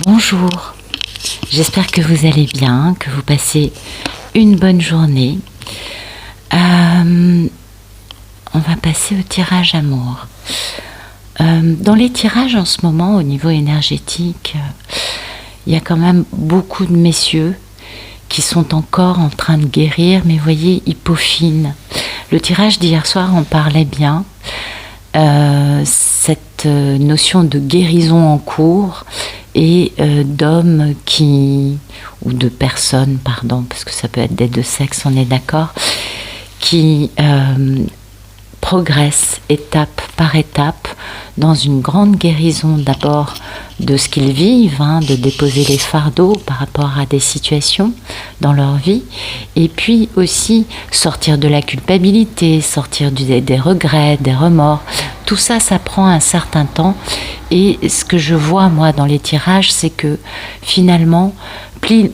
Bonjour, j'espère que vous allez bien, que vous passez une bonne journée. On va passer au tirage amour. Dans les tirages en ce moment, au niveau énergétique, il y a quand même beaucoup de messieurs qui sont encore en train de guérir, mais vous voyez, ils peaufinent. Le tirage d'hier soir en parlait bien. Cette notion de guérison en cours et d'hommes ou de personnes, pardon, parce que ça peut être des deux sexes, on est d'accord, qui progressent étape par étape dans une grande guérison d'abord de ce qu'ils vivent, de déposer les fardeaux par rapport à des situations dans leur vie, et puis aussi sortir de la culpabilité, sortir des regrets, des remords. Tout ça, ça prend un certain temps, et ce que je vois moi dans les tirages, c'est que finalement, plus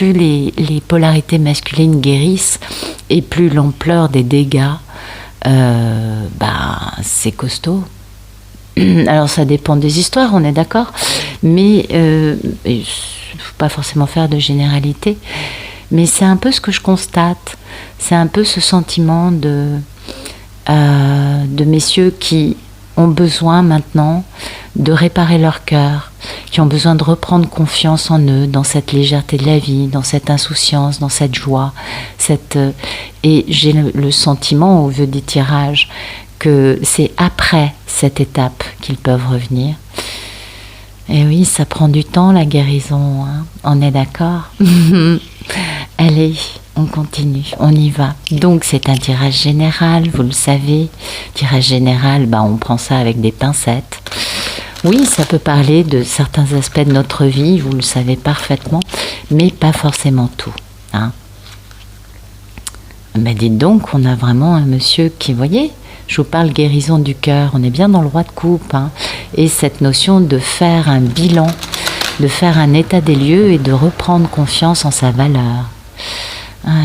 les polarités masculines guérissent, et plus l'ampleur des dégâts, c'est costaud. Alors ça dépend des histoires, on est d'accord, mais il ne faut pas forcément faire de généralité, mais c'est un peu ce que je constate, c'est un peu ce sentiment de messieurs qui ont besoin maintenant de réparer leur cœur, qui ont besoin de reprendre confiance en eux, dans cette légèreté de la vie, dans cette insouciance, dans cette joie, et j'ai le sentiment au vu des tirages que c'est après cette étape qu'ils peuvent revenir. Et oui, ça prend du temps la guérison, on est d'accord. Allez, on continue, on y va. Donc c'est un tirage général, vous le savez. Tirage général, on prend ça avec des pincettes. Oui, ça peut parler de certains aspects de notre vie, vous le savez parfaitement, mais pas forcément tout. Mais dites donc, on a vraiment un monsieur qui, voyez, je vous parle guérison du cœur, on est bien dans le roi de coupe, et cette notion de faire un bilan, de faire un état des lieux et de reprendre confiance en sa valeur.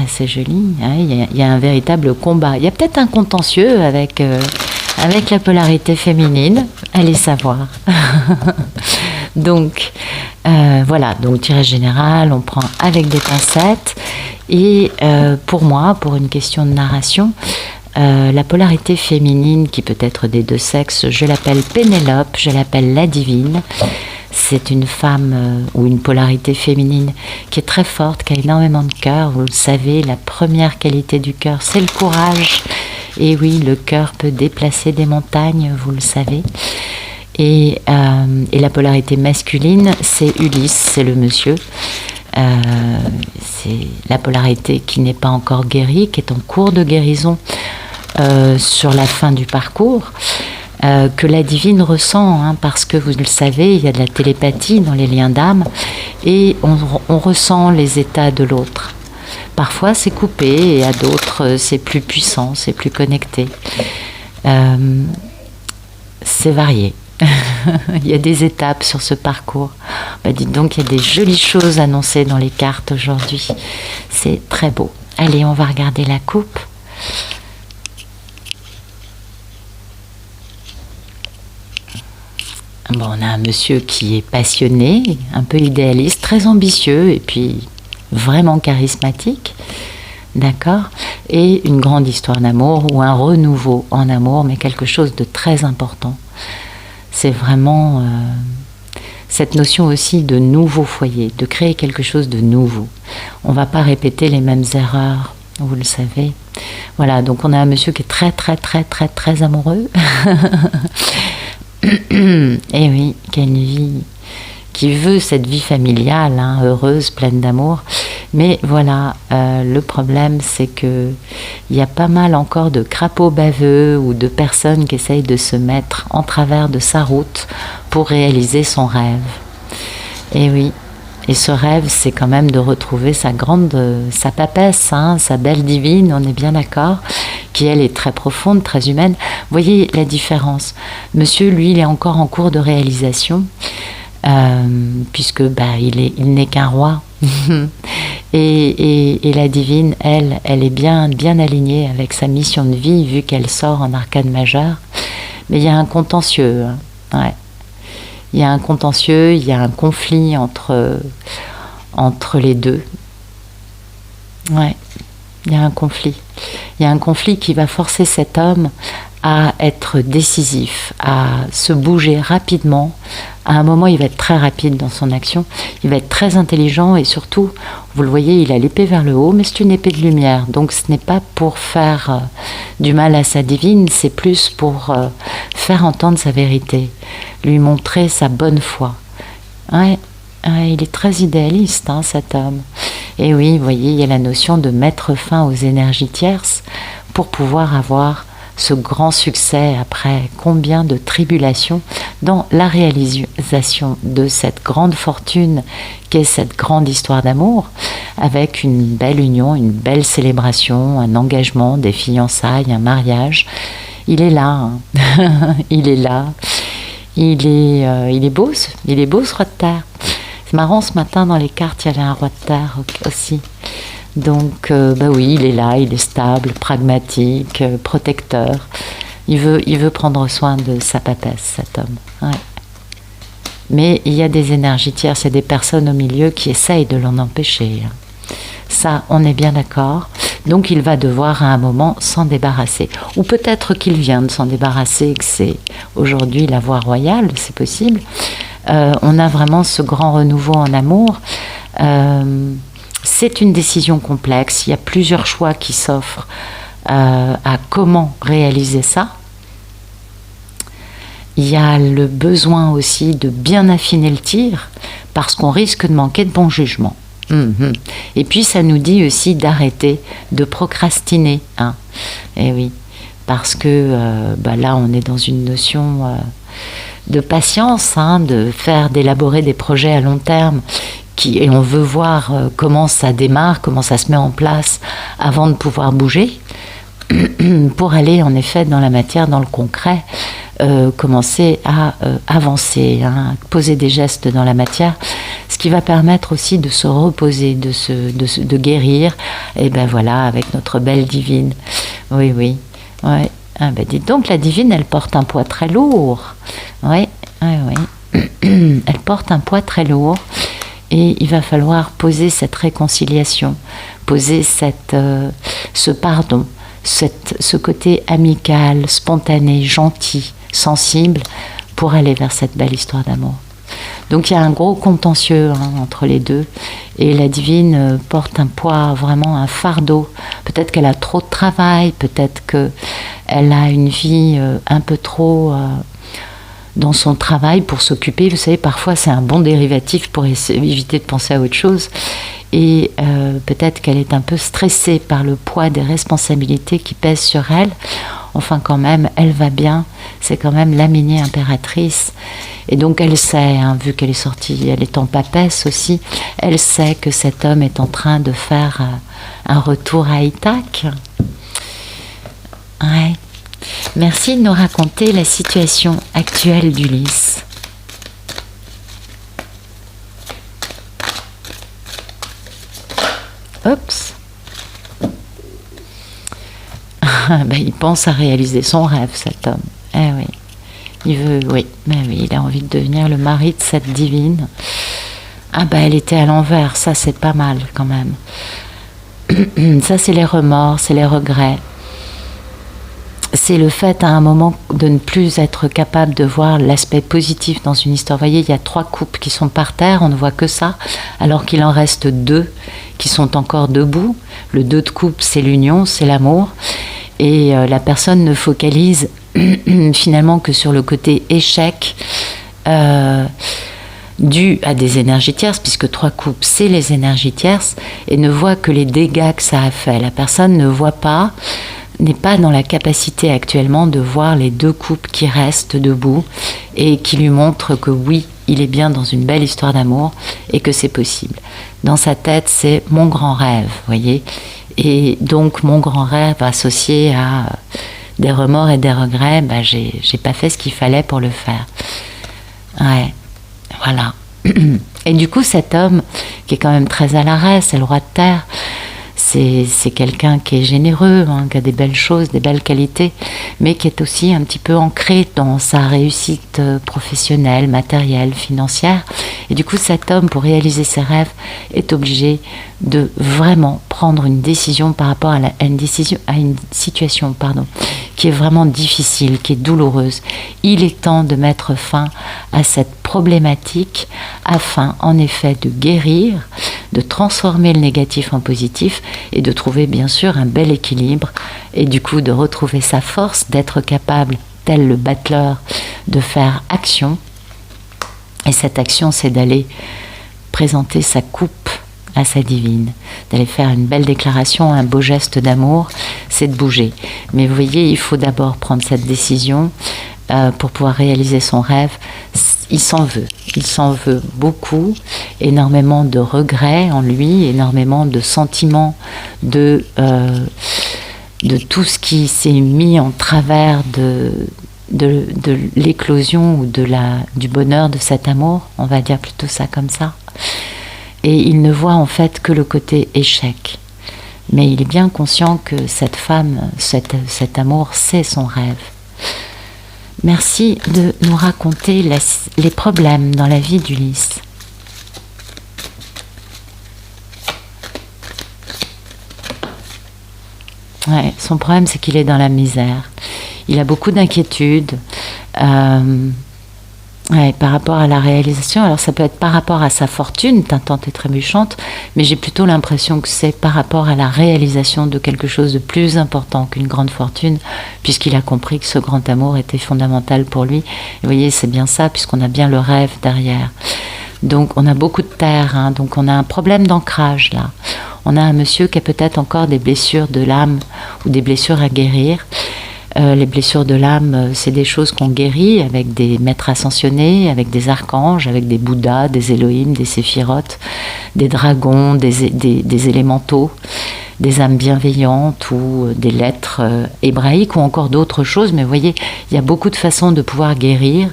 C'est joli, il y a un véritable combat. Il y a peut-être un contentieux avec la polarité féminine, allez savoir. Donc, voilà, donc tirage général, on prend avec des pincettes. Et pour moi, pour une question de narration, la polarité féminine, qui peut être des deux sexes, je l'appelle Pénélope, je l'appelle la divine. C'est une femme ou une polarité féminine qui est très forte, qui a énormément de cœur. Vous le savez, la première qualité du cœur, c'est le courage. Et oui, le cœur peut déplacer des montagnes, vous le savez. Et la polarité masculine, c'est Ulysse, c'est le monsieur. C'est la polarité qui n'est pas encore guérie, qui est en cours de guérison sur la fin du parcours, que la divine ressent, parce que vous le savez, il y a de la télépathie dans les liens d'âme, et on ressent les états de l'autre. Parfois c'est coupé, et à d'autres c'est plus puissant, c'est plus connecté. C'est varié. Il y a des étapes sur ce parcours. Dites donc, il y a des jolies choses annoncées dans les cartes aujourd'hui. C'est très beau. Allez, on va regarder la coupe. On a un monsieur qui est passionné, un peu idéaliste, très ambitieux et puis vraiment charismatique. D'accord ? Et une grande histoire d'amour ou un renouveau en amour, mais quelque chose de très important. C'est vraiment cette notion aussi de nouveau foyer, de créer quelque chose de nouveau. On ne va pas répéter les mêmes erreurs, vous le savez. Voilà, donc on a un monsieur qui est très, très, très, très, très amoureux. Et oui, qui a une vie, qui veut cette vie familiale, heureuse, pleine d'amour. Mais voilà, le problème, c'est que il y a pas mal encore de crapauds baveux ou de personnes qui essayent de se mettre en travers de sa route pour réaliser son rêve. Et oui, et ce rêve, c'est quand même de retrouver sa papesse, sa belle divine, on est bien d'accord, qui elle est très profonde, très humaine. Vous voyez la différence. Monsieur, lui, il est encore en cours de réalisation, puisque il n'est qu'un roi. Et la divine, elle est bien alignée avec sa mission de vie, vu qu'elle sort en arcane majeur. Mais il y a un contentieux, ouais. Il y a un contentieux, il y a un conflit entre les deux. Ouais, il y a un conflit. Il y a un conflit qui va forcer cet homme à être décisif, à se bouger rapidement. À un moment, il va être très rapide dans son action, il va être très intelligent et surtout, vous le voyez, il a l'épée vers le haut, mais c'est une épée de lumière. Donc ce n'est pas pour faire du mal à sa divine, c'est plus pour faire entendre sa vérité, lui montrer sa bonne foi. Ouais, il est très idéaliste, hein, cet homme. Et oui, vous voyez, il y a la notion de mettre fin aux énergies tierces pour pouvoir avoir ce grand succès après combien de tribulations dans la réalisation de cette grande fortune qu'est cette grande histoire d'amour, avec une belle union, une belle célébration, un engagement, des fiançailles, un mariage. Il est là, hein. Il est là. Il est beau ce roi de terre. C'est marrant, ce matin dans les cartes, il y avait un roi de terre aussi. Donc, oui, il est là, il est stable, pragmatique, protecteur. Il veut prendre soin de sa papesse, cet homme. Ouais. Mais il y a des énergies tierces et des personnes au milieu qui essayent de l'en empêcher. Ça, on est bien d'accord. Donc, il va devoir à un moment s'en débarrasser. Ou peut-être qu'il vient de s'en débarrasser et que c'est aujourd'hui la voie royale, c'est possible. On a vraiment ce grand renouveau en amour. C'est une décision complexe, il y a plusieurs choix qui s'offrent à comment réaliser ça. Il y a le besoin aussi de bien affiner le tir, parce qu'on risque de manquer de bon jugement. Et puis ça nous dit aussi d'arrêter de procrastiner. Hein. Et oui, parce que là on est dans une notion de patience, hein, d'élaborer des projets à long terme. Et on veut voir comment ça démarre, comment ça se met en place avant de pouvoir bouger, pour aller en effet dans la matière, dans le concret, commencer à avancer, hein, poser des gestes dans la matière, ce qui va permettre aussi de se reposer, de guérir, et ben voilà, avec notre belle divine. Oui, oui, ouais. Ah ben dites donc, la divine, elle porte un poids très lourd. Oui, oui, oui. Elle porte un poids très lourd. Et il va falloir poser cette réconciliation, poser ce pardon, ce côté amical, spontané, gentil, sensible, pour aller vers cette belle histoire d'amour. Donc il y a un gros contentieux, hein, entre les deux, et la divine porte un poids, vraiment un fardeau. Peut-être qu'elle a trop de travail, peut-être qu'elle a une vie un peu trop... dans son travail pour s'occuper. Vous savez, parfois c'est un bon dérivatif pour éviter de penser à autre chose. Et peut-être qu'elle est un peu stressée par le poids des responsabilités qui pèsent sur elle. Enfin quand même, elle va bien. C'est quand même la mini impératrice. Et donc elle sait, hein, vu qu'elle est sortie, elle est en papesse aussi, elle sait que cet homme est en train de faire un retour à Ithaque. Ouais. Merci de nous raconter la situation actuelle d'Ulysse. Oups. Il pense à réaliser son rêve, cet homme. Eh oui. Il veut, oui, il a envie de devenir le mari de cette divine. Elle était à l'envers, ça c'est pas mal quand même. Ça c'est les remords, c'est les regrets. C'est le fait à un moment de ne plus être capable de voir l'aspect positif dans une histoire. Vous voyez, il y a 3 couples qui sont par terre, on ne voit que ça, alors qu'il en reste 2 qui sont encore debout. Le 2 de coupe, c'est l'union, c'est l'amour. Et la personne ne focalise finalement que sur le côté échec dû à des énergies tierces, puisque 3 coupes, c'est les énergies tierces, et ne voit que les dégâts que ça a fait. La personne ne voit pas, n'est pas dans la capacité actuellement de voir les 2 couples qui restent debout et qui lui montrent que oui, il est bien dans une belle histoire d'amour et que c'est possible. Dans sa tête, c'est mon grand rêve, vous voyez. Et donc, mon grand rêve associé à des remords et des regrets, j'ai pas fait ce qu'il fallait pour le faire. Ouais, voilà. Et du coup, cet homme, qui est quand même très à l'arrêt, c'est le roi de terre, c'est quelqu'un qui est généreux, hein, qui a des belles choses, des belles qualités, mais qui est aussi un petit peu ancré dans sa réussite professionnelle, matérielle, financière. Et du coup, cet homme, pour réaliser ses rêves, est obligé de vraiment prendre une décision par rapport à une situation qui est vraiment difficile, qui est douloureuse. Il est temps de mettre fin à cette problématique afin, en effet, de guérir, de transformer le négatif en positif et de trouver, bien sûr, un bel équilibre et du coup de retrouver sa force, d'être capable, tel le battleur, de faire action. Et cette action, c'est d'aller présenter sa coupe à sa divine, d'aller faire une belle déclaration, un beau geste d'amour, c'est de bouger. Mais vous voyez, il faut d'abord prendre cette décision pour pouvoir réaliser son rêve. Il s'en veut beaucoup, énormément de regrets en lui, énormément de sentiments de tout ce qui s'est mis en travers de l'éclosion ou du bonheur de cet amour, on va dire plutôt ça comme ça. Et il ne voit en fait que le côté échec. Mais il est bien conscient que cette femme, cet amour, c'est son rêve. Merci de nous raconter les problèmes dans la vie d'Ulysse. Ouais, son problème, c'est qu'il est dans la misère. Il a beaucoup d'inquiétudes par rapport à la réalisation. Alors ça peut être par rapport à sa fortune, tintante et trébuchante, mais j'ai plutôt l'impression que c'est par rapport à la réalisation de quelque chose de plus important qu'une grande fortune, puisqu'il a compris que ce grand amour était fondamental pour lui. Et vous voyez, c'est bien ça, puisqu'on a bien le rêve derrière. Donc on a beaucoup de terre, donc on a un problème d'ancrage là. On a un monsieur qui a peut-être encore des blessures de l'âme ou des blessures à guérir. Les blessures de l'âme, c'est des choses qu'on guérit avec des maîtres ascensionnés, avec des archanges, avec des bouddhas, des Elohim, des séphirotes, des dragons, des élémentaux, des âmes bienveillantes ou des lettres hébraïques ou encore d'autres choses. Mais vous voyez, il y a beaucoup de façons de pouvoir guérir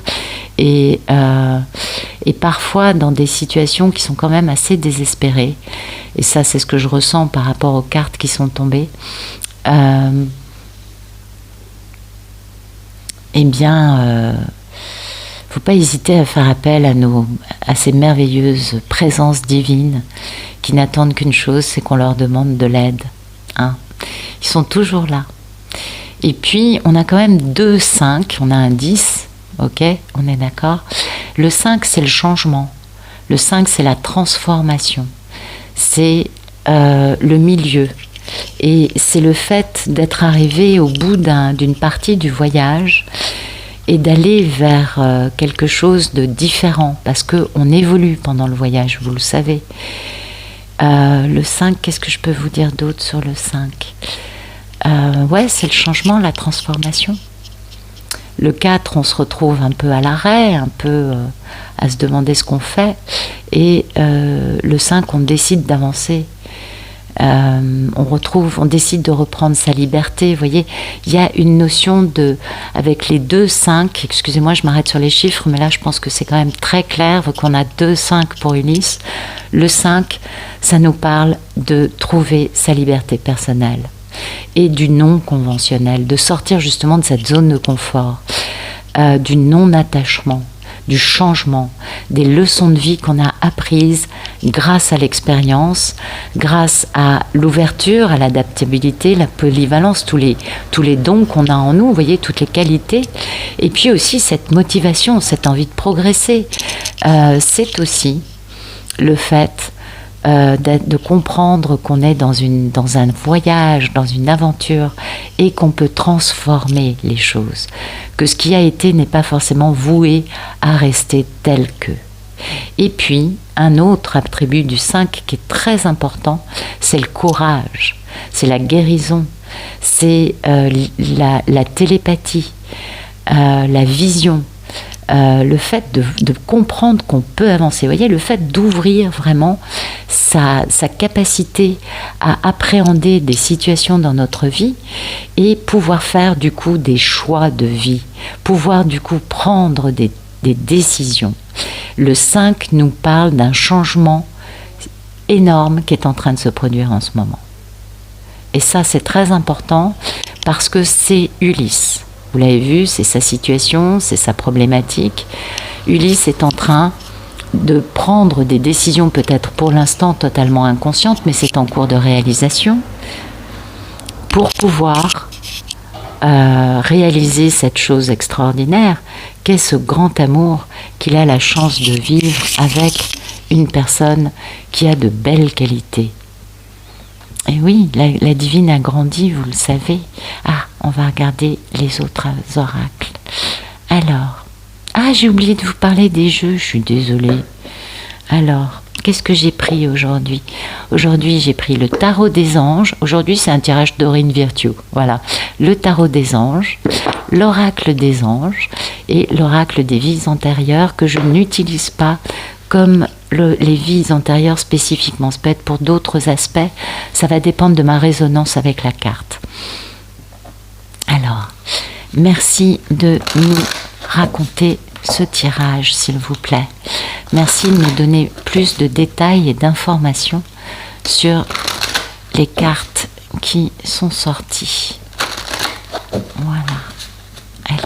et parfois dans des situations qui sont quand même assez désespérées. Et ça, c'est ce que je ressens par rapport aux cartes qui sont tombées. Eh bien, faut pas hésiter à faire appel à ces merveilleuses présences divines qui n'attendent qu'une chose, c'est qu'on leur demande de l'aide. Ils sont toujours là. Et puis, on a quand même 2 5, on a un 10, ok, on est d'accord. Le 5, c'est le changement. Le 5, c'est la transformation. C'est le milieu. Et c'est le fait d'être arrivé au bout d'une partie du voyage et d'aller vers quelque chose de différent, parce qu'on évolue pendant le voyage, vous le savez. Le 5, qu'est-ce que je peux vous dire d'autre sur le 5 ? Ouais, c'est le changement, la transformation. Le 4, on se retrouve un peu à l'arrêt, un peu à se demander ce qu'on fait. Et le 5, on décide d'avancer. On décide de reprendre sa liberté. Vous voyez, il y a une notion avec les 2 5, excusez-moi, je m'arrête sur les chiffres, mais là je pense que c'est quand même très clair, vu qu'on a 2 5 pour Ulysse. Le 5, ça nous parle de trouver sa liberté personnelle et du non conventionnel, de sortir justement de cette zone de confort, du non-attachement, du changement, des leçons de vie qu'on a apprises grâce à l'expérience, grâce à l'ouverture, à l'adaptabilité, la polyvalence, tous les dons qu'on a en nous, vous voyez, toutes les qualités, et puis aussi cette motivation, cette envie de progresser. C'est aussi le fait de comprendre qu'on est dans un voyage, dans une aventure, et qu'on peut transformer les choses, que ce qui a été n'est pas forcément voué à rester tel que. Et puis, un autre attribut du 5 qui est très important, c'est le courage, c'est la guérison, c'est la télépathie, la vision, le fait de comprendre qu'on peut avancer. Vous voyez, le fait d'ouvrir vraiment sa capacité à appréhender des situations dans notre vie et pouvoir faire du coup des choix de vie, pouvoir du coup prendre des décisions. Le 5 nous parle d'un changement énorme qui est en train de se produire en ce moment. Et ça, c'est très important parce que c'est Ulysse. Vous l'avez vu, c'est sa situation, c'est sa problématique. Ulysse est en train de prendre des décisions peut-être pour l'instant totalement inconscientes, mais c'est en cours de réalisation, pour pouvoir réaliser cette chose extraordinaire qu'est ce grand amour qu'il a la chance de vivre avec une personne qui a de belles qualités. Et oui, la divine a grandi, vous le savez. Ah, on va regarder les autres oracles. Alors, j'ai oublié de vous parler des jeux, je suis désolée. Alors, qu'est-ce que j'ai pris aujourd'hui? Aujourd'hui, j'ai pris le tarot des anges. Aujourd'hui, c'est un tirage Dorine Virtue. Voilà, le tarot des anges, l'oracle des anges et l'oracle des vies antérieures que je n'utilise pas comme les vies antérieures spécifiquement. Ça peut être pour d'autres aspects. Ça va dépendre de ma résonance avec la carte. Alors, merci de nous raconter ce tirage, s'il vous plaît. Merci de nous donner plus de détails et d'informations sur les cartes qui sont sorties. Voilà. Allez.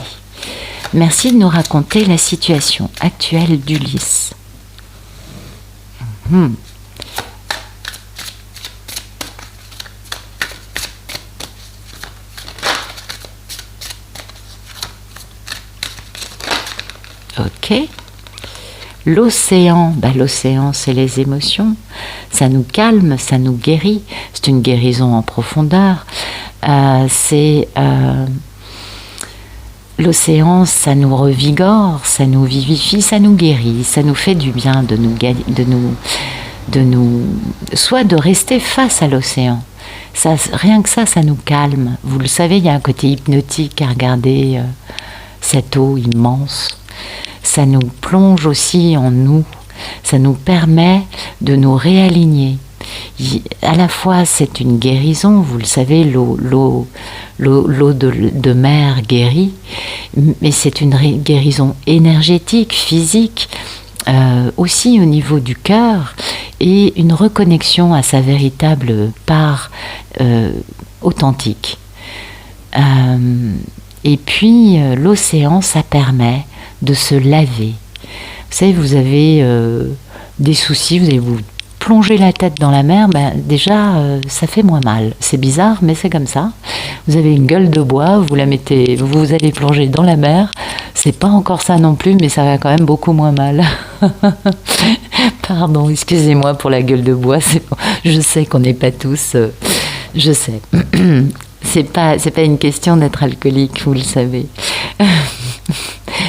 Merci de nous raconter la situation actuelle d'Ulysse. Ok. L'océan, l'océan c'est les émotions, ça nous calme, ça nous guérit, c'est une guérison en profondeur, l'océan ça nous revigore, ça nous vivifie, ça nous guérit, ça nous fait du bien soit de rester face à l'océan. Ça, rien que ça nous calme. Vous le savez, il y a un côté hypnotique à regarder cette eau immense. Ça nous plonge aussi en nous, ça nous permet de nous réaligner. À la fois, c'est une guérison, vous le savez, l'eau de mer guérit, mais c'est une guérison énergétique, physique, aussi au niveau du cœur, et une reconnexion à sa véritable part authentique. Et puis, l'océan, ça permet de se laver. Vous savez, vous avez des soucis, vous allez vous plonger la tête dans la mer, déjà ça fait moins mal. C'est bizarre, mais c'est comme ça. Vous avez une gueule de bois, vous allez plonger dans la mer. C'est pas encore ça non plus, mais ça va quand même beaucoup moins mal. Pardon, excusez-moi pour la gueule de bois. Je sais qu'on n'est pas tous. Je sais. C'est pas une question d'être alcoolique, vous le savez.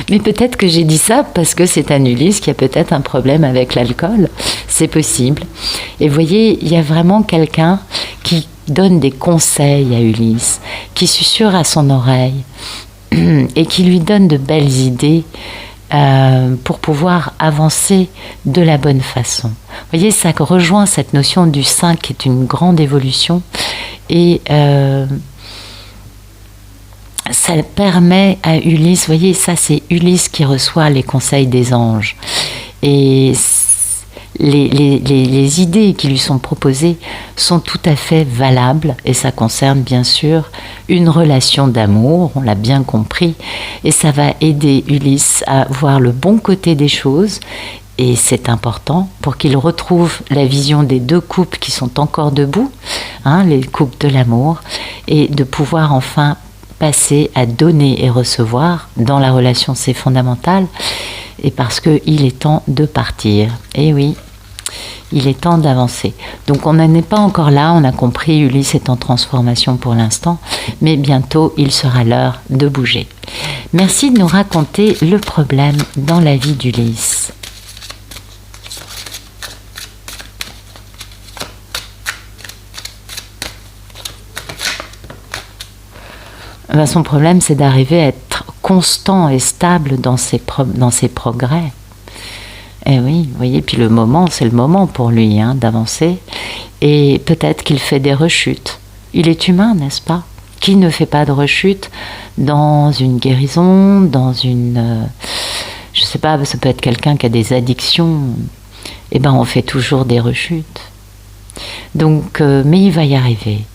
Mais peut-être que j'ai dit ça parce que c'est un Ulysse qui a peut-être un problème avec l'alcool. C'est possible. Et vous voyez, il y a vraiment quelqu'un qui donne des conseils à Ulysse, qui susurre à son oreille et qui lui donne de belles idées pour pouvoir avancer de la bonne façon. Vous voyez, ça rejoint cette notion du 5 qui est une grande évolution et ça permet à Ulysse, vous voyez, ça c'est Ulysse qui reçoit les conseils des anges. Et les idées qui lui sont proposées sont tout à fait valables et ça concerne bien sûr une relation d'amour, on l'a bien compris, et ça va aider Ulysse à voir le bon côté des choses. Et c'est important pour qu'il retrouve la vision des deux couples qui sont encore debout, les couples de l'amour, et de pouvoir enfin passer à donner et recevoir. Dans la relation, c'est fondamental, et parce qu'il est temps de partir. Et oui, il est temps d'avancer. Donc on n'en est pas encore là, on a compris, Ulysse est en transformation pour l'instant, mais bientôt il sera l'heure de bouger. Merci de nous raconter le problème dans la vie d'Ulysse. Son problème, c'est d'arriver à être constant et stable dans ses progrès. Et oui, vous voyez, puis le moment, c'est le moment pour lui d'avancer. Et peut-être qu'il fait des rechutes. Il est humain, n'est-ce pas? Qui ne fait pas de rechute dans une guérison, dans une... je sais pas, ça peut être quelqu'un qui a des addictions. On fait toujours des rechutes. Donc, mais il va y arriver.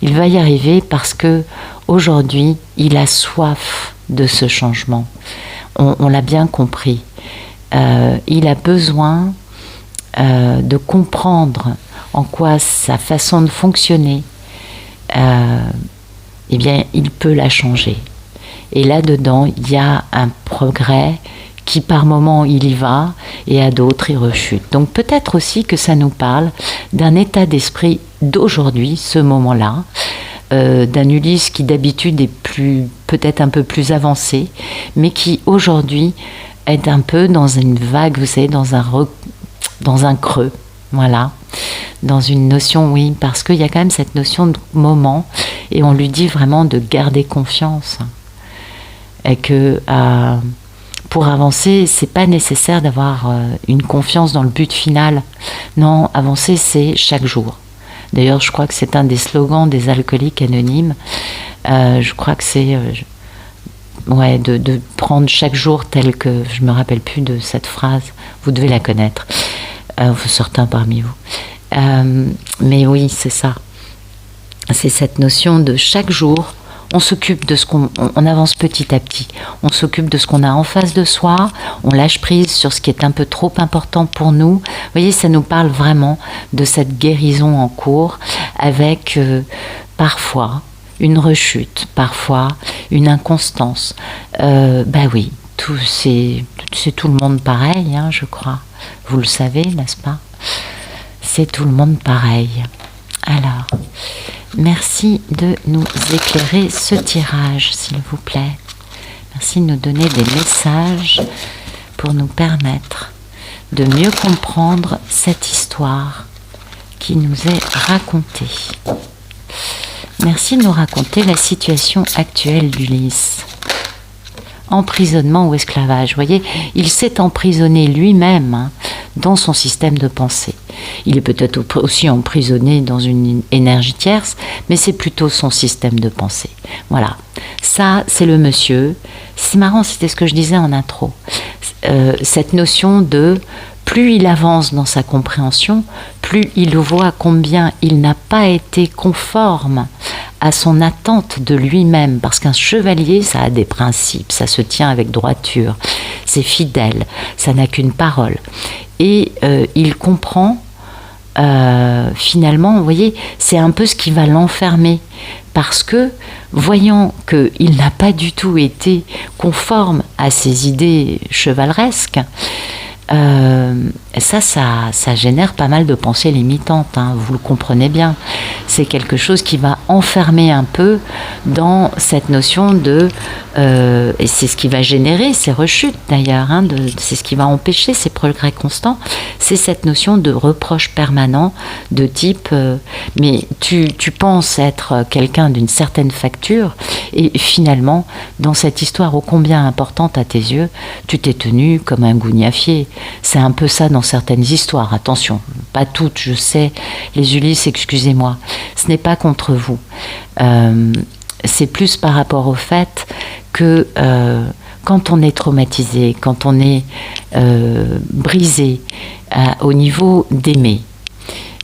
Il va y arriver parce que aujourd'hui, il a soif de ce changement. On l'a bien compris. Il a besoin de comprendre en quoi sa façon de fonctionner, eh bien, il peut la changer. Et là-dedans, il y a un progrès qui, par moments, il y va, et à d'autres, il rechute. Donc peut-être aussi que ça nous parle d'un état d'esprit d'aujourd'hui, ce moment-là, d'un Ulysse qui d'habitude est peut-être un peu plus avancé, mais qui aujourd'hui est un peu dans une vague, vous savez, dans un creux, voilà, dans une notion, oui, parce qu'il y a quand même cette notion de moment, et on lui dit vraiment de garder confiance, et que pour avancer, c'est pas nécessaire d'avoir une confiance dans le but final. Non, avancer, c'est chaque jour. D'ailleurs, je crois que c'est un des slogans des alcooliques anonymes. Je crois que c'est de prendre chaque jour tel que... Je me rappelle plus de cette phrase. Vous devez la connaître. Certains parmi vous. Mais oui, c'est ça. C'est cette notion de chaque jour, on s'occupe de ce on avance petit à petit. On s'occupe de ce qu'on a en face de soi, on lâche prise sur ce qui est un peu trop important pour nous. Vous voyez, ça nous parle vraiment de cette guérison en cours avec parfois une rechute, parfois une inconstance. Oui, c'est tout le monde pareil, hein, je crois. Vous le savez, n'est-ce pas? C'est tout le monde pareil. Alors, merci de nous éclairer ce tirage, s'il vous plaît. Merci de nous donner des messages pour nous permettre de mieux comprendre cette histoire qui nous est racontée. Merci de nous raconter la situation actuelle d'Ulysse. Emprisonnement ou esclavage. Vous voyez, il s'est emprisonné lui-même dans son système de pensée. Il est peut-être aussi emprisonné dans une énergie tierce, mais c'est plutôt son système de pensée. Voilà. Ça, c'est le monsieur. C'est marrant, c'était ce que je disais en intro. Cette notion de plus il avance dans sa compréhension, plus il voit combien il n'a pas été conforme à son attente de lui-même, parce qu'un chevalier, ça a des principes, ça se tient avec droiture, c'est fidèle, ça n'a qu'une parole. Et il comprend, finalement, vous voyez, c'est un peu ce qui va l'enfermer, parce que, voyant qu'il n'a pas du tout été conforme à ses idées chevaleresques, ça génère pas mal de pensées limitantes, hein, vous le comprenez bien. C'est quelque chose qui va enfermer un peu dans cette notion de... et c'est ce qui va générer ces rechutes d'ailleurs, hein, c'est ce qui va empêcher ces progrès constants, c'est cette notion de reproche permanent de type mais tu penses être quelqu'un d'une certaine facture et finalement, dans cette histoire ô combien importante à tes yeux, tu t'es tenu comme un gougnafier. C'est un peu ça dans certaines histoires. Attention, pas toutes, je sais. Les Ulysses, excusez-moi. Ce n'est pas contre vous. C'est plus par rapport au fait que quand on est traumatisé, quand on est brisé au niveau d'aimer,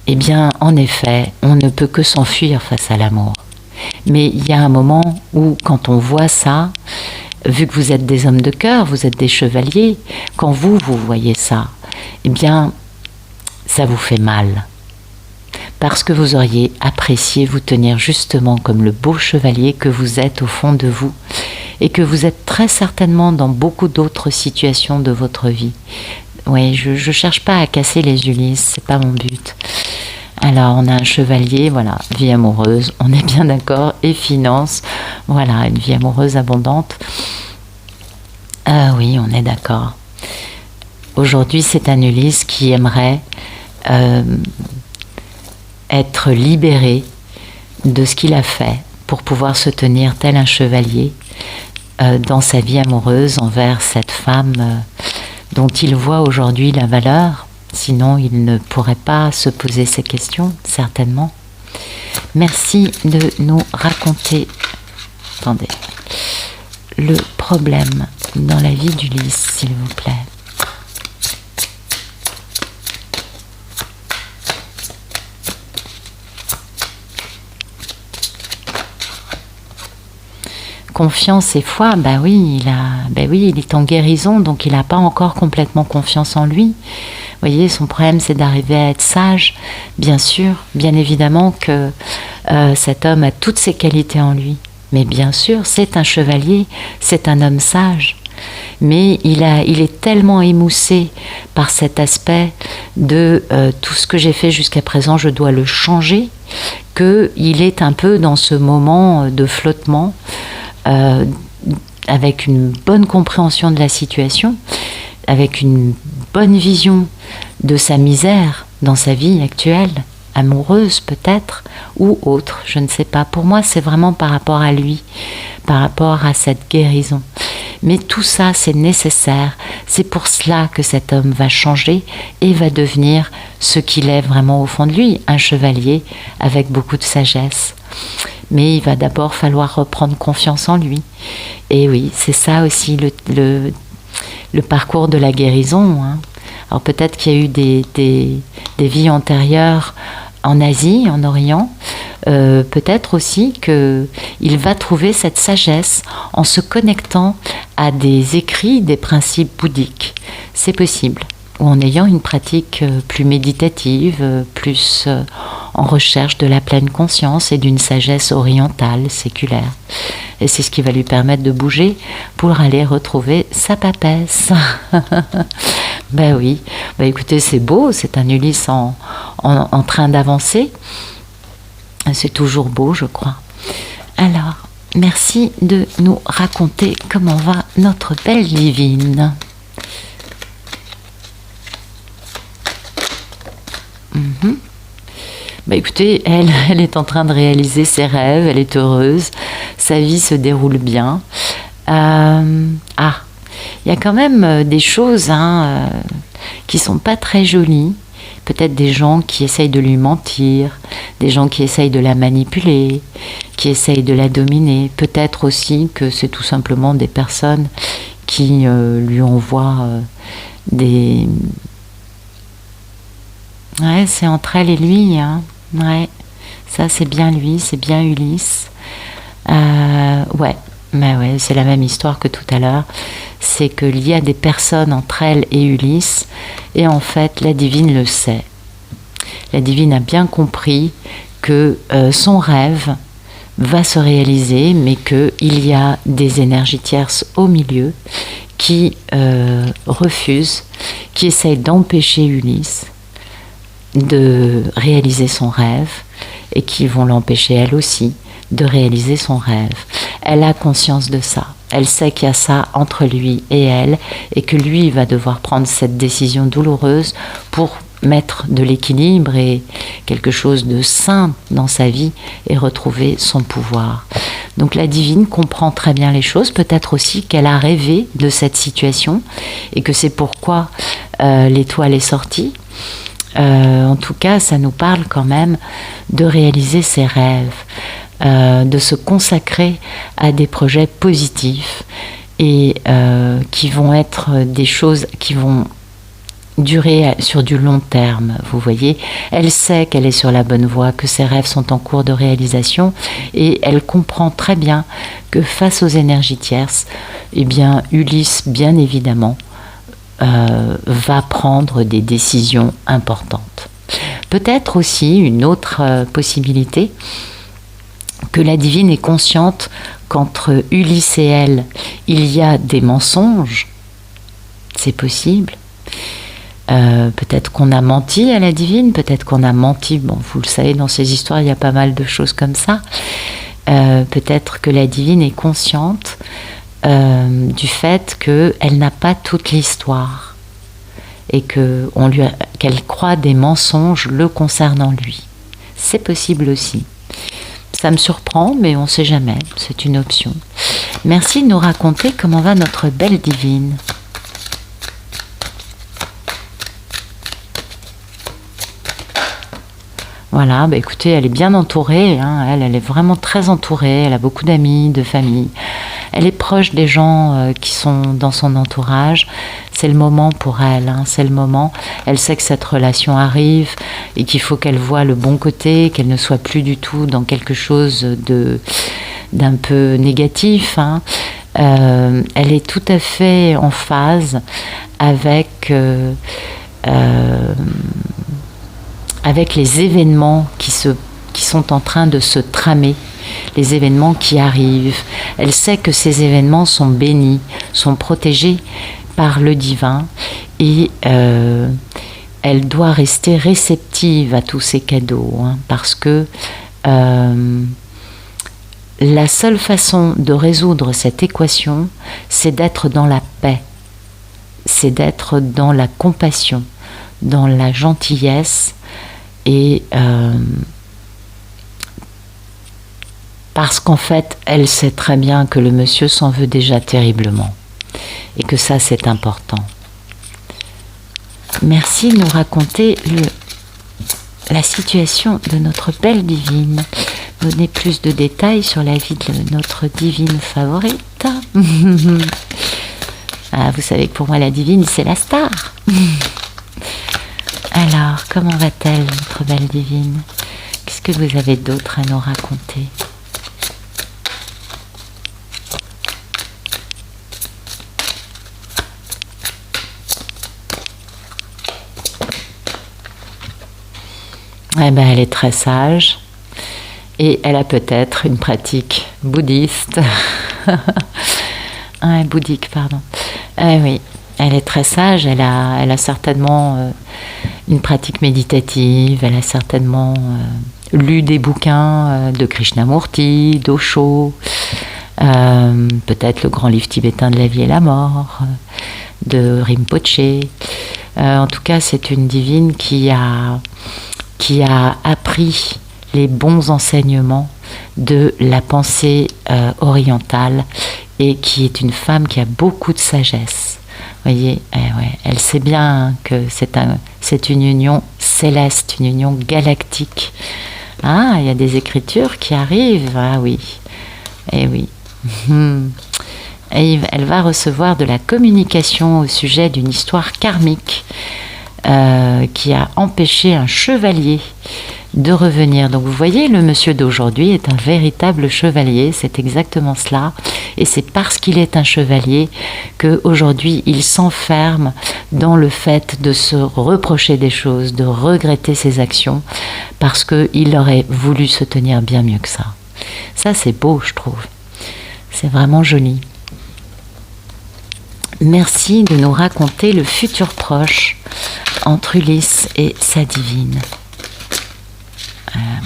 eh bien, en effet, on ne peut que s'enfuir face à l'amour. Mais il y a un moment où, quand on voit ça, vu que vous êtes des hommes de cœur, vous êtes des chevaliers, quand vous voyez ça, eh bien, ça vous fait mal. Parce que vous auriez apprécié vous tenir justement comme le beau chevalier que vous êtes au fond de vous, et que vous êtes très certainement dans beaucoup d'autres situations de votre vie. Oui, je cherche pas à casser les Ulysses, c'est pas mon but. Alors, on a un chevalier, voilà, vie amoureuse, on est bien d'accord, et finance, voilà, une vie amoureuse abondante. Oui, on est d'accord. Aujourd'hui, c'est un Ulysse qui aimerait être libéré de ce qu'il a fait pour pouvoir se tenir tel un chevalier dans sa vie amoureuse envers cette femme dont il voit aujourd'hui la valeur. Sinon, il ne pourrait pas se poser ces questions, certainement. Merci de nous raconter, attendez, le problème dans la vie d'Ulysse, s'il vous plaît. confiance et foi, il est en guérison, donc il n'a pas encore complètement confiance en lui. Vous voyez, son problème, c'est d'arriver à être sage. Bien sûr, bien évidemment que cet homme a toutes ses qualités en lui. Mais bien sûr, c'est un chevalier, c'est un homme sage. Mais il est tellement émoussé par cet aspect de tout ce que j'ai fait jusqu'à présent, je dois le changer, qu'il est un peu dans ce moment de flottement, avec une bonne compréhension de la situation, avec une bonne vision de sa misère dans sa vie actuelle, amoureuse peut-être, ou autre, je ne sais pas. Pour moi, c'est vraiment par rapport à lui, par rapport à cette guérison. Mais tout ça, c'est nécessaire. C'est pour cela que cet homme va changer et va devenir ce qu'il est vraiment au fond de lui, un chevalier avec beaucoup de sagesse. Mais il va d'abord falloir reprendre confiance en lui. Et oui, c'est ça aussi le parcours de la guérison. Hein. Alors peut-être qu'il y a eu des vies antérieures en Asie, en Orient. Peut-être aussi qu'il va trouver cette sagesse en se connectant à des écrits, des principes bouddhiques. C'est possible. Ou en ayant une pratique plus méditative, plus en recherche de la pleine conscience et d'une sagesse orientale, séculaire. Et c'est ce qui va lui permettre de bouger pour aller retrouver sa papesse. Ben oui, écoutez, c'est beau, c'est un Ulysse en train d'avancer. C'est toujours beau, je crois. Alors, merci de nous raconter comment va notre belle divine. Écoutez, elle est en train de réaliser ses rêves, elle est heureuse, sa vie se déroule bien. Il y a quand même des choses qui sont pas très jolies. Peut-être des gens qui essayent de lui mentir, des gens qui essayent de la manipuler, qui essayent de la dominer. Peut-être aussi que c'est tout simplement des personnes qui lui envoient des... Ouais, c'est entre elle et lui. Hein. Ouais, ça c'est bien lui, c'est bien Ulysse. Ouais, c'est la même histoire que tout à l'heure. C'est qu'il y a des personnes entre elle et Ulysse, et en fait, la divine le sait. La divine a bien compris que son rêve va se réaliser, mais qu'il y a des énergies tierces au milieu qui refusent, qui essayent d'empêcher Ulysse de réaliser son rêve, et qui vont l'empêcher elle aussi de réaliser son rêve. Elle a conscience de ça. Elle sait qu'il y a ça entre lui et elle, et que lui va devoir prendre cette décision douloureuse pour mettre de l'équilibre et quelque chose de sain dans sa vie et retrouver son pouvoir. Donc la divine comprend très bien les choses, peut-être aussi qu'elle a rêvé de cette situation et que c'est pourquoi l'étoile est sortie. En tout cas, ça nous parle quand même de réaliser ses rêves, de se consacrer à des projets positifs et qui vont être des choses qui vont durer sur du long terme. Vous voyez, elle sait qu'elle est sur la bonne voie, que ses rêves sont en cours de réalisation, et elle comprend très bien que face aux énergies tierces, eh bien, Ulysse, bien évidemment, va prendre des décisions importantes. Peut-être aussi une autre possibilité, que la divine est consciente qu'entre Ulysse et elle, il y a des mensonges. C'est possible. Peut-être qu'on a menti à la divine, peut-être qu'on a menti, bon, vous le savez, dans ces histoires, il y a pas mal de choses comme ça. Peut-être que la divine est consciente du fait qu'elle n'a pas toute l'histoire et qu'elle croit des mensonges le concernant lui. C'est possible aussi. Ça me surprend, mais on ne sait jamais, c'est une option. Merci de nous raconter comment va notre belle divine. Voilà, écoutez, elle est bien entourée, hein, elle est vraiment très entourée, elle a beaucoup d'amis, de famille. Elle est proche des gens qui sont dans son entourage. C'est le moment pour elle, hein, c'est le moment. Elle sait que cette relation arrive et qu'il faut qu'elle voie le bon côté, qu'elle ne soit plus du tout dans quelque chose d'un peu négatif, hein, elle est tout à fait en phase avec les événements qui sont en train de se tramer, les événements qui arrivent. Elle sait que ces événements sont bénis, sont protégés par le divin, et elle doit rester réceptive à tous ces cadeaux, hein, parce que la seule façon de résoudre cette équation, c'est d'être dans la paix, c'est d'être dans la compassion, dans la gentillesse, et parce qu'en fait, elle sait très bien que le monsieur s'en veut déjà terriblement, et que ça, c'est important. Merci de nous raconter la situation de notre belle divine. Donner plus de détails sur la vie de notre divine favorite. Ah, vous savez que pour moi, la divine, c'est la star. Alors, comment va-t-elle, notre belle divine? Qu'est-ce que vous avez d'autre à nous raconter? Eh bien, elle est très sage. Et elle a peut-être une pratique bouddhiste. Bouddhique, pardon. Oui, elle est très sage. Elle a certainement une pratique méditative. Elle a certainement lu des bouquins de Krishnamurti, d'Osho, peut-être le grand livre tibétain de la vie et la mort, de Rinpoche. En tout cas, c'est une divine qui a appris les bons enseignements de la pensée orientale, et qui est une femme qui a beaucoup de sagesse. Vous voyez, elle sait bien que c'est une union céleste, une union galactique. Ah, il y a des écritures qui arrivent. Ah oui, eh oui. Et elle va recevoir de la communication au sujet d'une histoire karmique qui a empêché un chevalier de revenir. Donc vous voyez, le monsieur d'aujourd'hui est un véritable chevalier, c'est exactement cela, et c'est parce qu'il est un chevalier qu'aujourd'hui il s'enferme dans le fait de se reprocher des choses, de regretter ses actions, parce qu'il aurait voulu se tenir bien mieux que ça. Ça, c'est beau, je trouve. C'est vraiment joli. Merci de nous raconter le futur proche entre Ulysse et sa divine.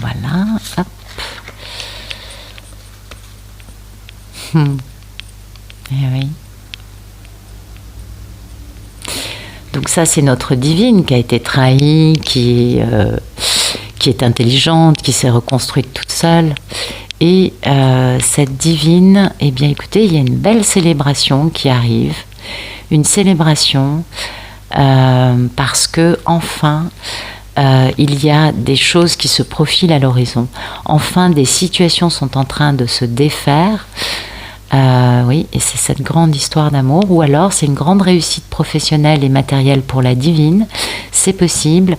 Voilà, hop. Eh oui. Donc ça, c'est notre divine qui a été trahie, qui est intelligente, qui s'est reconstruite toute seule. Et cette divine, eh bien écoutez, il y a une belle célébration qui arrive. Une célébration parce que enfin, il y a des choses qui se profilent à l'horizon. Enfin, des situations sont en train de se défaire. Oui, et c'est cette grande histoire d'amour. Ou alors, c'est une grande réussite professionnelle et matérielle pour la divine. C'est possible.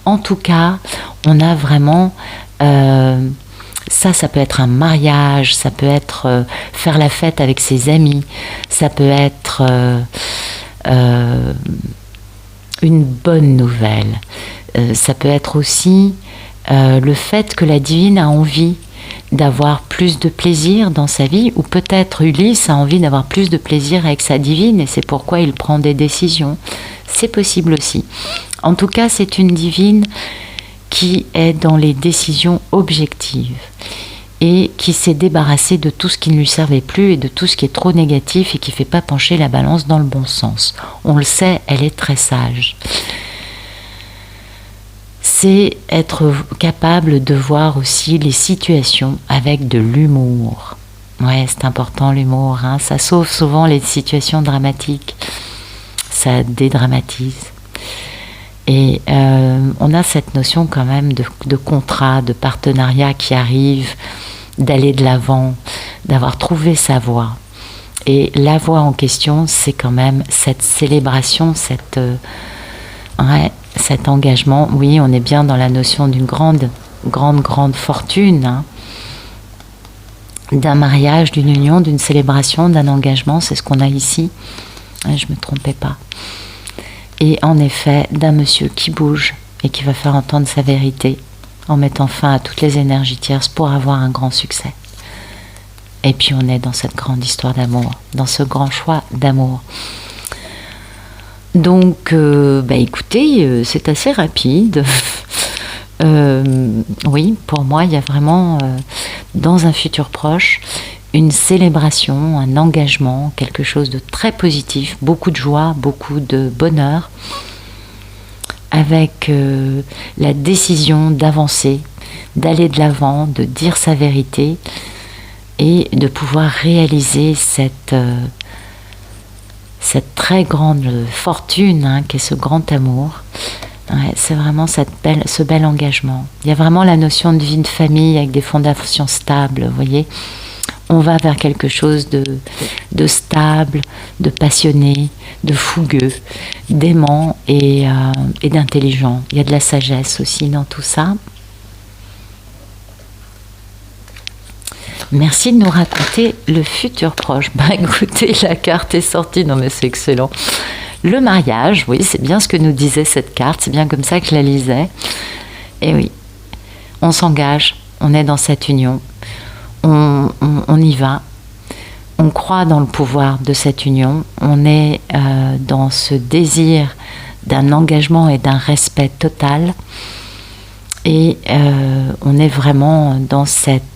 En tout cas, on a vraiment... ça peut être un mariage, ça peut être faire la fête avec ses amis, ça peut être une bonne nouvelle. Ça peut être aussi le fait que la divine a envie d'avoir plus de plaisir dans sa vie, ou peut-être Ulysse a envie d'avoir plus de plaisir avec sa divine et c'est pourquoi il prend des décisions. C'est possible aussi. En tout cas, c'est une divine qui est dans les décisions objectives et qui s'est débarrassée de tout ce qui ne lui servait plus et de tout ce qui est trop négatif et qui ne fait pas pencher la balance dans le bon sens. On le sait, elle est très sage. C'est être capable de voir aussi les situations avec de l'humour. Ouais, c'est important l'humour, hein. Ça sauve souvent les situations dramatiques. Ça dédramatise. Et on a cette notion quand même de contrat, de partenariat qui arrive, d'aller de l'avant, d'avoir trouvé sa voie. Et la voie en question, c'est quand même cette célébration, cet engagement. Oui, on est bien dans la notion d'une grande fortune, hein. d'un mariage, d'une union, d'une célébration, d'un engagement, c'est ce qu'on a ici. Je me trompais pas. Et en effet, d'un monsieur qui bouge et qui va faire entendre sa vérité en mettant fin à toutes les énergies tierces pour avoir un grand succès. Et puis on est dans cette grande histoire d'amour, dans ce grand choix d'amour. Donc, écoutez, c'est assez rapide. Oui, pour moi, il y a vraiment, dans un futur proche, une célébration, un engagement, quelque chose de très positif, beaucoup de joie, beaucoup de bonheur, avec la décision d'avancer, d'aller de l'avant, de dire sa vérité et de pouvoir réaliser cette très grande fortune qu'est ce grand amour. Ouais, c'est vraiment ce bel engagement. Il y a vraiment la notion de vie de famille avec des fondations stables, vous voyez. On va vers quelque chose de stable, de passionné, de fougueux, d'aimant et d'intelligent. Il y a de la sagesse aussi dans tout ça. Merci de nous raconter le futur proche. Écoutez, la carte est sortie. Non mais c'est excellent. Le mariage, oui, c'est bien ce que nous disait cette carte. C'est bien comme ça que je la lisais. Et oui, on s'engage, on est dans cette union. On y va, on croit dans le pouvoir de cette union, on est dans ce désir d'un engagement et d'un respect total et on est vraiment dans ce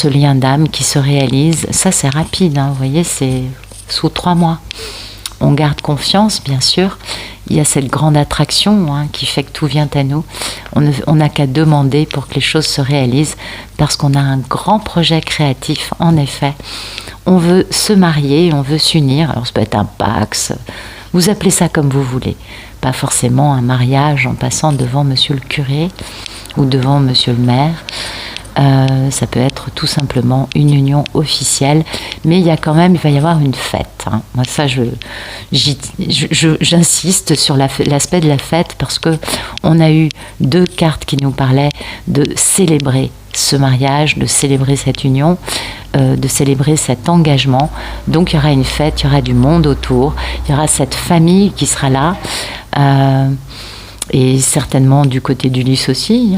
lien d'âme qui se réalise. Ça c'est rapide, vous voyez, c'est sous 3 mois. On garde confiance, bien sûr. Il y a cette grande attraction qui fait que tout vient à nous. On n'a qu'à demander pour que les choses se réalisent parce qu'on a un grand projet créatif, en effet. On veut se marier, on veut s'unir. Alors ça peut être un pax, vous appelez ça comme vous voulez. Pas forcément un mariage en passant devant monsieur le curé ou devant monsieur le maire. Ça peut être tout simplement une union officielle, mais il va y avoir une fête. Moi, ça, j'insiste sur l'aspect de la fête parce que on a eu 2 cartes qui nous parlaient de célébrer ce mariage, de célébrer cette union, de célébrer cet engagement. Donc, il y aura une fête, il y aura du monde autour, il y aura cette famille qui sera là. Et certainement du côté d'Ulysse aussi.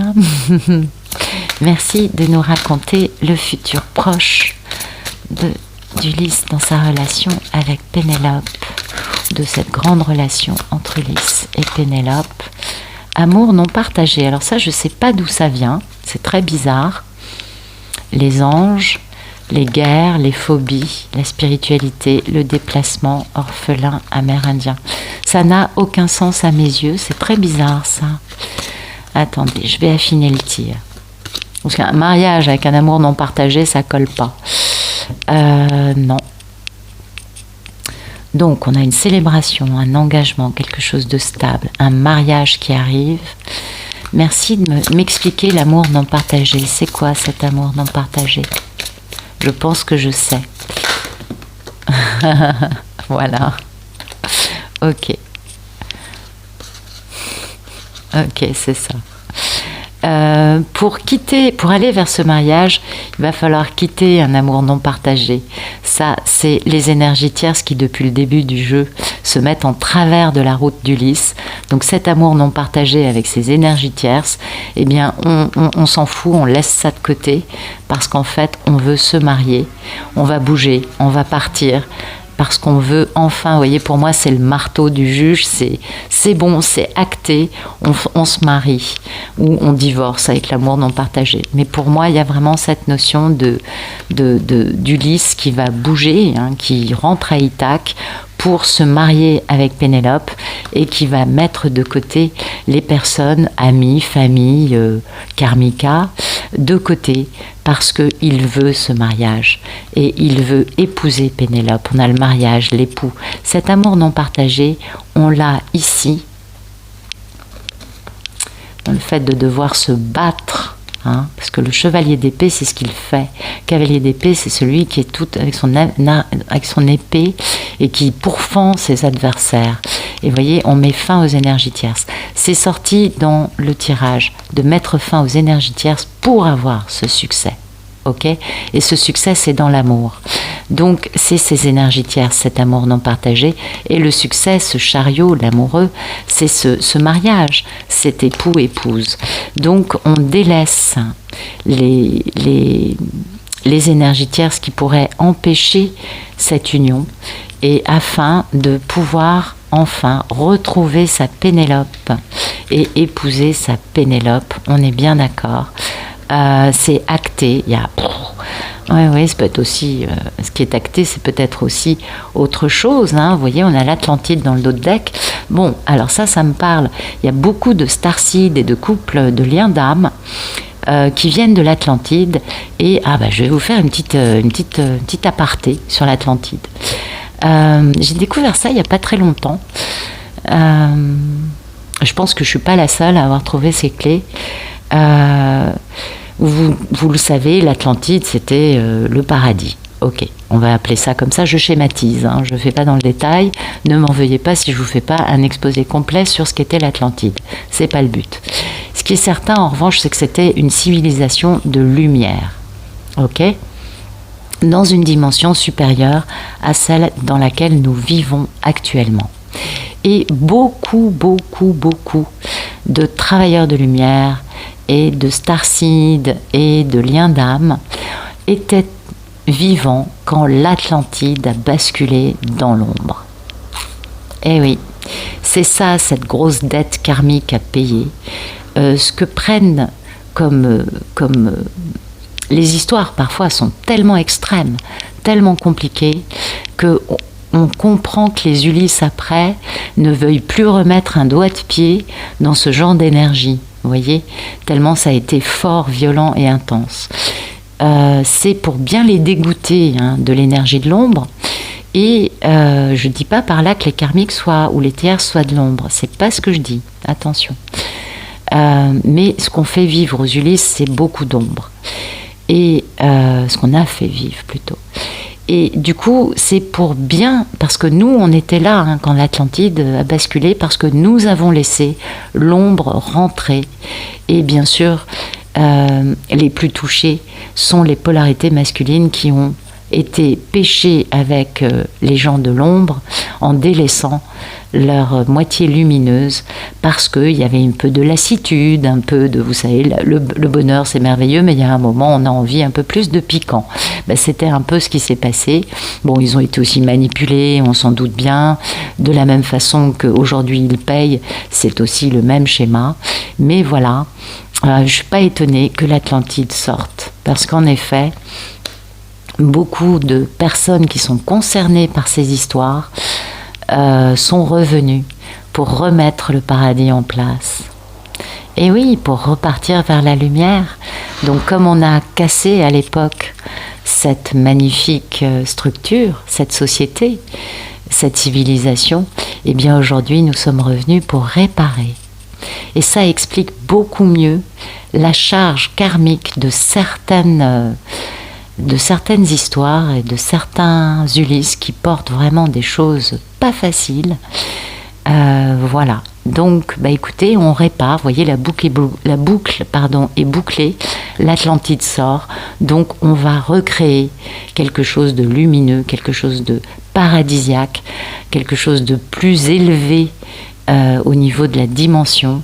Merci de nous raconter le futur proche d'Ulysse dans sa relation avec Pénélope, de cette grande relation entre Ulysse et Pénélope. Amour non partagé. Alors ça, je ne sais pas d'où ça vient, c'est très bizarre. Les anges, les guerres, les phobies, la spiritualité, le déplacement, orphelin, amérindien. Ça n'a aucun sens à mes yeux, c'est très bizarre ça. Attendez, je vais affiner le tir. Parce qu'un mariage avec un amour non partagé, ça colle pas. Non. Donc, on a une célébration, un engagement, quelque chose de stable, un mariage qui arrive. Merci de m'expliquer l'amour non partagé. C'est quoi cet amour non partagé ? Je pense que je sais. Voilà. Ok. Ok, c'est ça. Pour aller vers ce mariage, il va falloir quitter un amour non partagé. Ça, c'est les énergies tierces qui, depuis le début du jeu, se mettent en travers de la route d'Ulysse. Donc cet amour non partagé avec ces énergies tierces, eh bien, on s'en fout, on laisse ça de côté, parce qu'en fait, on veut se marier, on va bouger, on va partir, parce qu'on veut enfin, vous voyez, pour moi c'est le marteau du juge, c'est bon, c'est acté, on se marie ou on divorce avec l'amour non partagé. Mais pour moi, il y a vraiment cette notion d'Ulysse qui va bouger, qui rentre à Ithaque pour se marier avec Pénélope et qui va mettre de côté les personnes, amis, famille, karmika, de côté, parce qu'il veut ce mariage et il veut épouser Pénélope. On a le mariage, l'époux. Cet amour non partagé, on l'a ici, dans le fait de devoir se battre, parce que le chevalier d'épée, c'est ce qu'il fait. Le cavalier d'épée, c'est celui qui est tout avec son épée et qui pourfend ses adversaires. Et vous voyez, on met fin aux énergies tierces. C'est sorti dans le tirage, de mettre fin aux énergies tierces pour avoir ce succès. ok? Et ce succès, c'est dans l'amour. Donc, c'est ces énergies tierces, cet amour non partagé. Et le succès, ce chariot, l'amoureux, c'est ce mariage, cet époux-épouse. Donc, on délaisse les énergies tierces qui pourraient empêcher cette union, et afin de pouvoir enfin retrouver sa Pénélope et épouser sa Pénélope. On est bien d'accord. C'est acté. Il y a... Oui, ça peut être aussi... ce qui est acté, c'est peut-être aussi autre chose. Hein. Vous voyez, on a l'Atlantide dans le dos de deck. Bon, alors ça me parle. Il y a beaucoup de starseeds et de couples de liens d'âme qui viennent de l'Atlantide. Et je vais vous faire une petite aparté sur l'Atlantide. J'ai découvert ça il n'y a pas très longtemps. Je pense que je ne suis pas la seule à avoir trouvé ces clés. Vous le savez, l'Atlantide, c'était le paradis. Ok, on va appeler ça comme ça, je schématise, hein, je ne fais pas dans le détail. Ne m'en veuillez pas si je ne vous fais pas un exposé complet sur ce qu'était l'Atlantide. Ce n'est pas le but. Ce qui est certain, en revanche, c'est que c'était une civilisation de lumière. Ok ? Dans une dimension supérieure à celle dans laquelle nous vivons actuellement. Et beaucoup de travailleurs de lumière et de starseeds et de liens d'âme étaient vivants quand l'Atlantide a basculé dans l'ombre. Eh oui, c'est ça, cette grosse dette karmique à payer. Ce que prennent comme les histoires parfois sont tellement extrêmes, tellement compliquées, qu'on comprend que les Ulysses après ne veuillent plus remettre un doigt de pied dans ce genre d'énergie. Vous voyez, tellement ça a été fort, violent et intense. C'est pour bien les dégoûter de l'énergie de l'ombre. Et je ne dis pas par là que les karmiques ou les tierces soient de l'ombre. C'est pas ce que je dis. Attention. Mais ce qu'on fait vivre aux Ulysses, c'est beaucoup d'ombre. Et ce qu'on a fait vivre plutôt. Et du coup, c'est pour bien, parce que nous, on était là quand l'Atlantide a basculé, parce que nous avons laissé l'ombre rentrer. Et bien sûr, les plus touchés sont les polarités masculines qui ont été péchées avec les gens de l'ombre en délaissant leur moitié lumineuse, parce qu'il y avait un peu de lassitude, un peu de, vous savez, le bonheur c'est merveilleux, mais il y a un moment on a envie un peu plus de piquant. C'était un peu ce qui s'est passé. Bon, ils ont été aussi manipulés, on s'en doute bien, de la même façon qu'aujourd'hui ils payent, c'est aussi le même schéma. Mais voilà, je ne suis pas étonnée que l'Atlantide sorte, parce qu'en effet, beaucoup de personnes qui sont concernées par ces histoires sont revenus pour remettre le paradis en place. Et oui, pour repartir vers la lumière. Donc comme on a cassé à l'époque cette magnifique structure, cette société, cette civilisation, eh bien aujourd'hui nous sommes revenus pour réparer. Et ça explique beaucoup mieux la charge karmique de certaines histoires et de certains Ulysses qui portent vraiment des choses pas faciles. Voilà. Donc, écoutez, on répare. Vous voyez, la boucle est bouclée. L'Atlantide sort. Donc, on va recréer quelque chose de lumineux, quelque chose de paradisiaque, quelque chose de plus élevé au niveau de la dimension.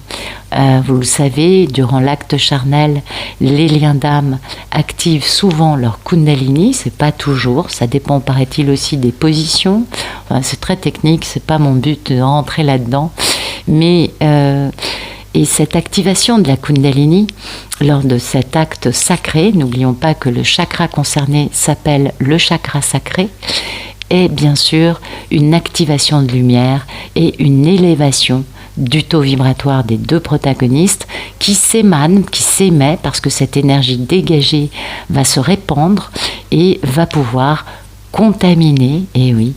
Vous le savez, durant l'acte charnel, les liens d'âme activent souvent leur Kundalini, c'est pas toujours, ça dépend, paraît-il, aussi des positions. Enfin, c'est très technique, c'est pas mon but de rentrer là-dedans. Mais et cette activation de la Kundalini, lors de cet acte sacré, n'oublions pas que le chakra concerné s'appelle le chakra sacré, est bien sûr une activation de lumière et une élévation du taux vibratoire des deux protagonistes qui s'émane, qui s'émet, parce que cette énergie dégagée va se répandre et va pouvoir contaminer, et oui,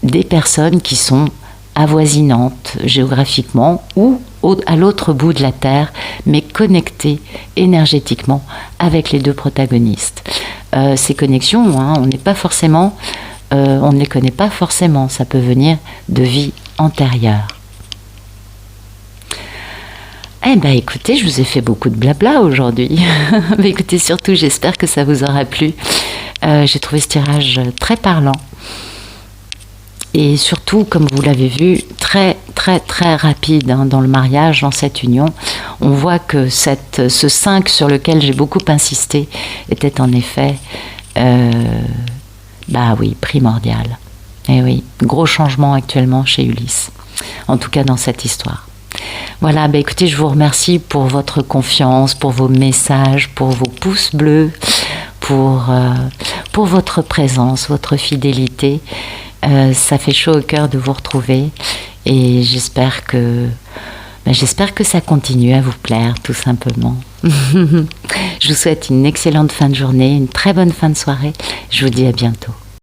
des personnes qui sont avoisinantes géographiquement ou à l'autre bout de la Terre, mais connectées énergétiquement avec les deux protagonistes. Ces connexions, on n'est pas forcément... on ne les connaît pas forcément, ça peut venir de vie antérieure. Eh ben écoutez, je vous ai fait beaucoup de blabla aujourd'hui. Mais écoutez, surtout, j'espère que ça vous aura plu. J'ai trouvé ce tirage très parlant. Et surtout, comme vous l'avez vu, très très très rapide dans le mariage, dans cette union. On voit que ce 5 sur lequel j'ai beaucoup insisté était en effet, primordial. Et oui, gros changement actuellement chez Ulysse. En tout cas dans cette histoire. Voilà, écoutez, je vous remercie pour votre confiance, pour vos messages, pour vos pouces bleus, pour votre présence, votre fidélité. Ça fait chaud au cœur de vous retrouver et j'espère que ça continue à vous plaire, tout simplement. Je vous souhaite une excellente fin de journée, une très bonne fin de soirée. Je vous dis à bientôt.